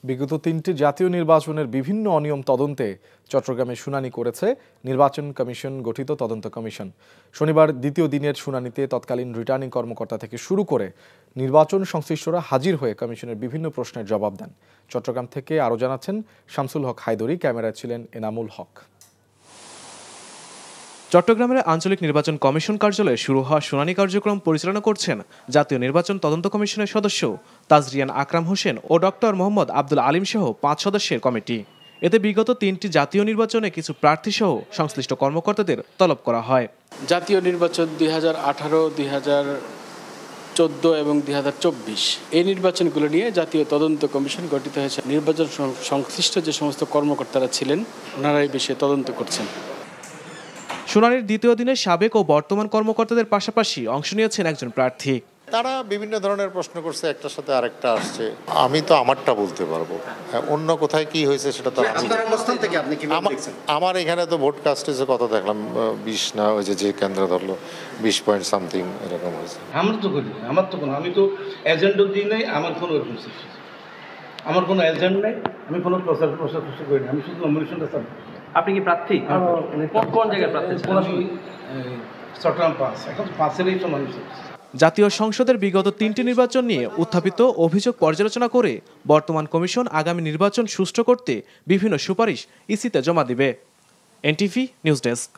বিগত 3টি জাতীয় নির্বাচনের বিভিন্ন অনিয়ম তদন্তে চট্টগ্রামে শুনানি করেছে নির্বাচন কমিশন গঠিত তদন্ত কমিশন। শনিবার দ্বিতীয় দিনের শুনানিতে তৎকালীন রিটার্নিং কর্মকর্তা থেকে শুরু করে নির্বাচন সংশ্লিষ্টরা হাজির হয়ে কমিশনের বিভিন্ন প্রশ্নের জবাব দেন। চট্টগ্রাম থেকে আরও জানাচ্ছেন শামসুল হক হায়দরি, ক্যামেরায় ছিলেন এনামুল হক। চট্টগ্রামের আঞ্চলিক নির্বাচন কমিশন কার্যালয়ে শুরু হওয়া শুনানি কার্যক্রম পরিচালনা করছেন জাতীয় নির্বাচন তদন্ত কমিশনের সদস্য তাজরিয়ান আকরাম হোসেন ও ডক্টর মোহাম্মদ আব্দুল আলিম সহ 5 সদস্যের কমিটি। এতে বিগত 3টি জাতীয় নির্বাচনে কিছু প্রার্থী সহ সংশ্লিষ্ট কর্মকর্তাদের তলব করা হয়। জাতীয় নির্বাচন 2018, 2014 এবং 2024 এই নির্বাচনগুলো নিয়ে জাতীয় তদন্ত কমিশন গঠিত হয়েছে। নির্বাচন সংশ্লিষ্ট যে সমস্ত কর্মকর্তারা ছিলেন ওনারাই বিষয়ে তদন্ত করছেন। শুনানির দ্বিতীয় দিনে সাবেক ও বর্তমান কর্মকর্তাদের পাশাপাশি অংশ নিয়েছেন একজন প্রার্থী। তারা বিভিন্ন ধরনের প্রশ্ন করছে, একটার সাথে আরেকটা আসছে। আমি তো আমারটা বলতে পারবো, অন্য কোথায় কি হয়েছে সেটা তো আমার এখানে তো ভোট কাস্ট হয়েছে কত দেখলাম 20 না, ওই যে কেন্দ্র ধরলো 20 পয়েন্ট সামথিং এরকম হয়েছে। আমি তো এজেন্টও দিই নাই, আমার কোনো এরকম আমার কোনো এজেন্ট নেই, আমি কোনো প্রচার করি না, আমি শুধু নমিনেশনটা সাবমিট। আপনি কি প্রার্থী? কোন জায়গায় প্রার্থী? চট্টগ্রাম 5, এখন 5-এরই সময়। জাতীয় সংসদের বিগত 3টি নির্বাচন নিয়ে উত্থাপিত অভিযোগ পর্যালোচনা করে বর্তমান কমিশন আগামী নির্বাচন সুষ্ঠু করতে বিভিন্ন সুপারিশ ইসিতে জমা দিবে। NTV news desk.